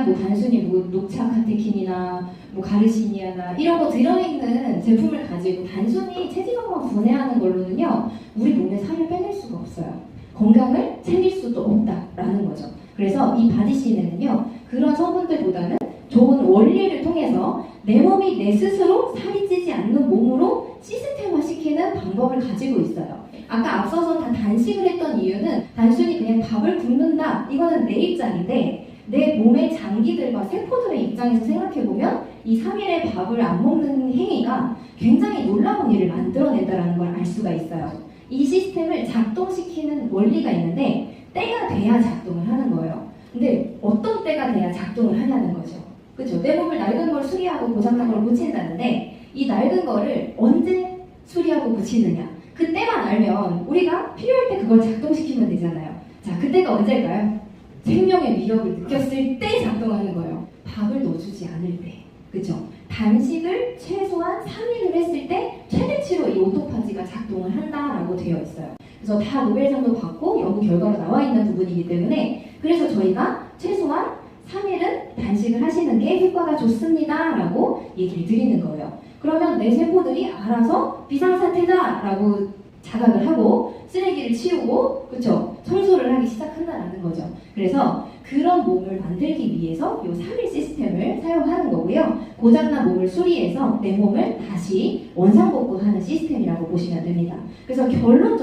뭐 단순히 뭐 녹차 카테킨이나 뭐 가르시니아나 이런 거 들어있는 제품을 가지고 단순히 체지방만 분해하는 걸로는요, 우리 몸에 살을 빼낼 수가 없어요. 건강을 챙길 수도 없다라는 거죠. 그래서 이 바디신에는요, 그런 성분들보다는 좋은 원리를 통해서 내 몸이 내 스스로 살이 찌지 않는 몸으로 시스템화시키는 방법을 가지고 있어요. 아까 앞서서 다 단식을 했던 이유는 단순히 그냥 밥을 굶는다, 이거는 내 입장인데, 내 몸의 장기들과 세포들의 입장에서 생각해보면 이 3일에 밥을 안 먹는 행위가 굉장히 놀라운 일을 만들어낸다는 걸 알 수가 있어요. 이 시스템을 작동시키는 원리가 있는데 때가 돼야 작동을 하는 거예요. 근데 어떤 때가 돼야 작동을 하냐는 거죠. 그렇죠? 내 몸을 낡은 걸 수리하고 고장난 걸 고친다는데 이 낡은 거를 언제 수리하고 고치느냐, 그때만 알면 우리가 필요할 때 그걸 작동시키면 되잖아요. 자, 그때가 언제일까요? 생명의 위협을 느꼈을 때 작동하는 거예요. 밥을 넣어주지 않을 때, 그죠? 단식을 최소한 3일을 했을 때 최대치로 이 오토파지가 작동을 한다라고 되어 있어요. 그래서 다 노벨상도 받고 연구 결과로 나와 있는 부분이기 때문에, 그래서 저희가 최소한 3일은 단식을 하시는 게 효과가 좋습니다 라고 얘기를 드리는 거예요. 그러면 내 세포들이 알아서 비상사태다 라고 자각을 하고 쓰레기를 치우고, 그쵸? 청소를 하기 시작한다는 거죠. 그래서 그런 몸을 만들기 위해서 이 3일 시스템을 사용하는 거고요. 고장난 몸을 수리해서 내 몸을 다시 원상복구하는 시스템이라고 보시면 됩니다. 그래서 결론은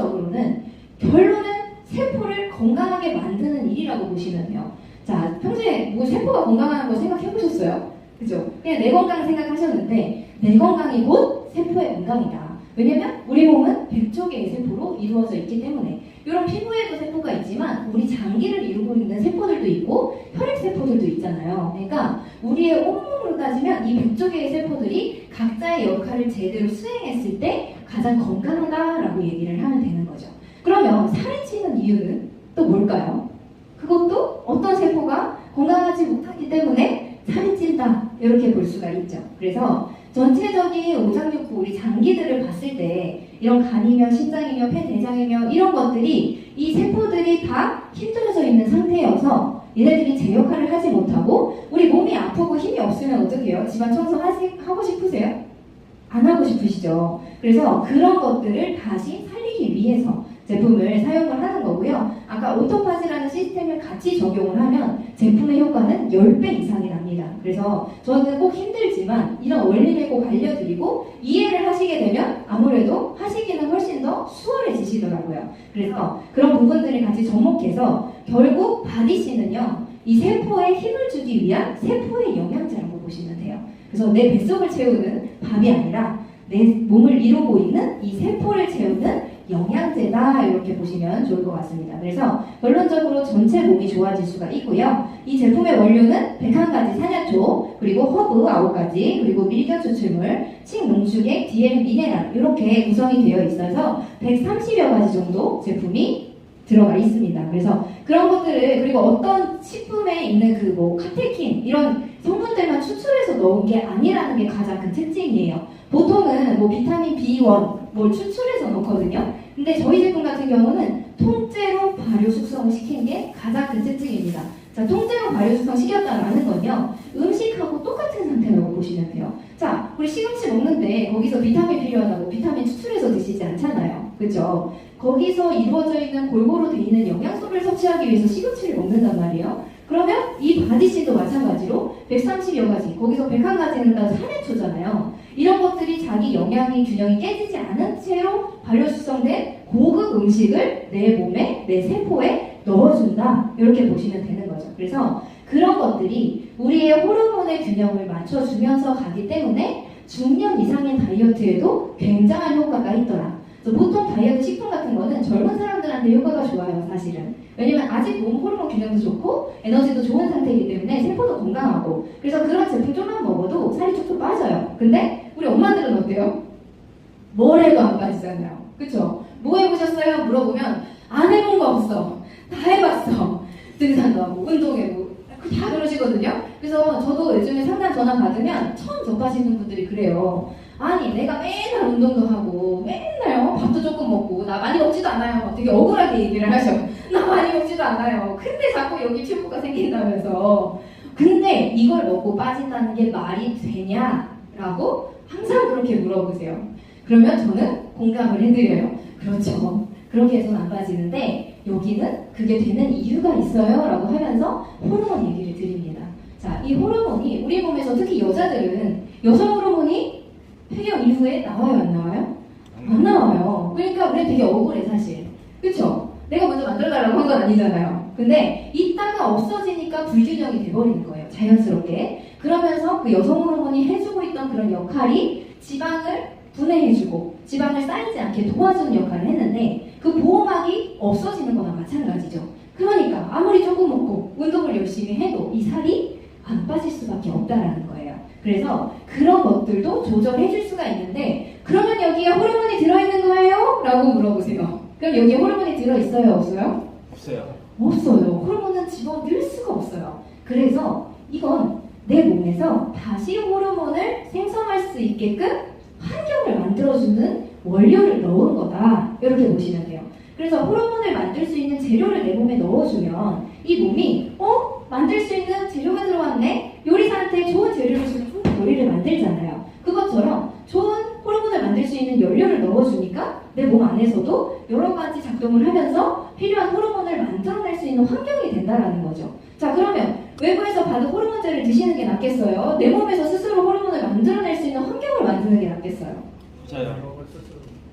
세포를 건강하게 만드는 일이라고 보시면 돼요. 자, 평소에 뭐 세포가 건강한 거 생각해보셨어요? 그죠? 그냥 내 건강 생각하셨는데 내 건강이 곧 세포의 건강이다. 왜냐면 우리 몸은 100조 개의 세포로 이루어져 있기 때문에, 이런 피부에도 세포가 있지만 우리 장기를 이루고 있는 세포들도 있고 혈액세포들도 있잖아요. 그러니까 우리의 온몸으로 따지면 이 100조 개의 세포들이 각자의 역할을 제대로 수행했을 때 가장 건강하다라고 얘기를 하면 되는 거죠. 그러면 살이 찌는 이유는 또 뭘까요? 그것도 어떤 세포가 건강하지 못하기 때문에 살이 찐다, 이렇게 볼 수가 있죠. 그래서 전체적인 오장육부, 우리 장기들을 봤을 때 이런 간이며 신장이며 폐대장이며 이런 것들이 이 세포들이 다 힘들어져 있는 상태여서 얘네들이 제 역할을 하지 못하고, 우리 몸이 아프고 힘이 없으면 어떻게 해요? 집안 청소 하고 싶으세요? 안 하고 싶으시죠? 그래서 그런 것들을 다시 살리기 위해서 제품을 사용을 하는 거고요. 아까 오토파지라는 시스템을 같이 적용을 하면 제품의 효과는 10배 이상이 납니다. 그래서 저는 꼭 힘들지만 이런 원리를 꼭 알려드리고 이해를 하시게 되면 아무래도 하시기는 훨씬 더 수월해지시더라고요. 그래서 그런 부분들을 같이 접목해서 결국 바디신은요, 이 세포에 힘을 주기 위한 세포의 영양제라고 보시면 돼요. 그래서 내 뱃속을 채우는 밥이 아니라 내 몸을 이루고 있는 이 세포를 채우는 영양제다, 이렇게 보시면 좋을 것 같습니다. 그래서 결론적으로 전체 몸이 좋아질 수가 있고요. 이 제품의 원료는 101가지 산야초, 그리고 허브 9가지, 그리고 밀견 추출물, 칡농축액, DL 미네랄, 이렇게 구성이 되어 있어서 130여 가지 정도 제품이 들어가 있습니다. 그래서 그런 것들을, 그리고 어떤 식품에 있는 그 뭐 카테킨 이런 성분들만 추출해서 넣은 게 아니라는 게 가장 큰 특징이에요. 보통은 뭐 비타민 B1 뭘 추출해서 넣거든요. 근데 저희 제품 같은 경우는 통째로 발효 숙성을 시킨 게 가장 큰 특징입니다. 자, 통째로 발효 숙성 시켰다라는 건요, 음식하고 똑같은 상태라고 보시면 돼요. 자, 우리 시금치 먹는데 거기서 비타민 필요하다고 비타민 추출해서 드시지 않잖아요. 그죠? 거기서 이루어져 있는 골고루 돼 있는 영양소를 섭취하기 위해서 시금치를 먹는단 말이에요. 그러면 이 바디신도 마찬가지로 130여 가지, 거기서 101가지는 다 산야초잖아요. 이런 것들이 자기 영양이 균형이 깨지지 않은 채로 발효 숙성된 고급 음식을 내 몸에, 내 세포에 넣어준다, 이렇게 보시면 되는 거죠. 그래서 그런 것들이 우리의 호르몬의 균형을 맞춰주면서 가기 때문에 중년 이상의 다이어트에도 굉장한 효과가 있더라. 그래서 보통 다이어트 식품 같은 거는 젊은 사람들한테 효과가 좋아요, 사실은. 왜냐면 아직 몸 호르몬 균형도 좋고 에너지도 좋은 상태이기 때문에 세포도 건강하고, 그래서 그런 제품 좀만 먹어도 살이 쭉쭉 빠져요. 근데 우리 엄마들은 어때요? 뭘 해도 안 빠지잖아요. 그쵸? 뭐 해보셨어요? 물어보면 안 해본 거 없어. 다 해봤어. 등산도 하고 운동해보고 다 그러시거든요. 그래서 저도 요즘에 상담 전화 받으면 처음 접하시는 분들이 그래요. 아니, 내가 맨날 운동도 하고 맨날 밥도 조금 먹고 나 많이 먹지도 않아요. 되게 억울하게 얘기를 하셔. 나 많이 먹지도 않아요. 근데 자꾸 여기 피부가 생긴다면서 근데 이걸 먹고 빠진다는 게 말이 되냐라고 항상 그렇게 물어보세요. 그러면 저는 공감을 해드려요. 그렇죠. 그렇게 해서는 안 빠지는데 여기는 그게 되는 이유가 있어요 라고 하면서 호르몬 얘기를 드립니다. 자, 이 호르몬이 우리 몸에서 특히 여자들은 여성 호르몬이 폐경 이후에 나와요, 안 나와요? 안 나와요. 그러니까 우리 되게 억울해 사실. 그쵸? 내가 먼저 만들어달라고 한 건 아니잖아요. 근데 이따가 없어지니까 불균형이 돼버리는 거예요. 자연스럽게. 그러면서 그 여성 호르몬이 해주고 있던 그런 역할이 지방을 분해해주고 지방을 쌓이지 않게 도와주는 역할을 했는데 그 보호막이 없어지는 거나 마찬가지죠. 그러니까 아무리 조금 먹고 운동을 열심히 해도 이 살이 안 빠질 수밖에 없다라는 거예요. 그래서 그런 것들도 조절해줄 수가 있는데 그러면 여기에 호르몬이 들어있는 거예요? 라고 물어보세요. 그럼 여기에 호르몬이 들어있어요? 없어요? 없어요. 없어요. 호르몬은 집어넣을 수가 없어요. 그래서 이건 내 몸에서 다시 호르몬을 생성할 수 있게끔 환경을 만들어주는 원료를 넣은 거다. 이렇게 보시면 돼요. 그래서 호르몬을 만들 수 있는 재료를 내 몸에 넣어주면 이 몸이 만들 수 있는 재료가 들어왔네? 요리사한테 좋은 재료를 주면 요리를 만들잖아요. 그것처럼 좋은 호르몬을 만들 수 있는 연료를 넣어주니까 내 몸 안에서도 여러 가지 작동을 하면서 필요한 호르몬을 만들어낼 수 있는 환경이 된다는 거죠. 자, 그러면 외부에서 받은 호르몬제를 드시는 게 낫겠어요? 내 몸에서 스스로 호르몬을 만들어낼 수 있는 환경을 만드는 게 낫겠어요? 저요.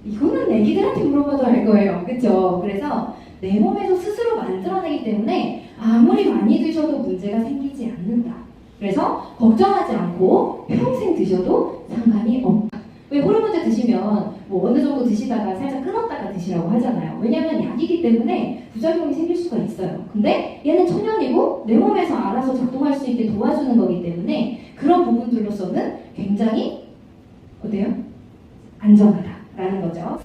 이거는 애기들한테 물어봐도 알 거예요. 그쵸? 그래서 내 몸에서 스스로 만들어내기 때문에 아무리 많이 드셔도 문제가 생기지 않는다. 그래서 걱정하지 않고 평생 드셔도 상관이 없다. 왜 호르몬제 드시면 뭐 어느 정도 드시다가 살짝 끊었다가 드시라고 하잖아요. 왜냐면 약이기 때문에 부작용이 생길 수가 있어요. 근데 얘는 천연이고 내 몸에서 알아서 작동할 수 있게 도와주는 거기 때문에 그런 부분들로서는 굉장히 어때요? 안전하다라는 거죠.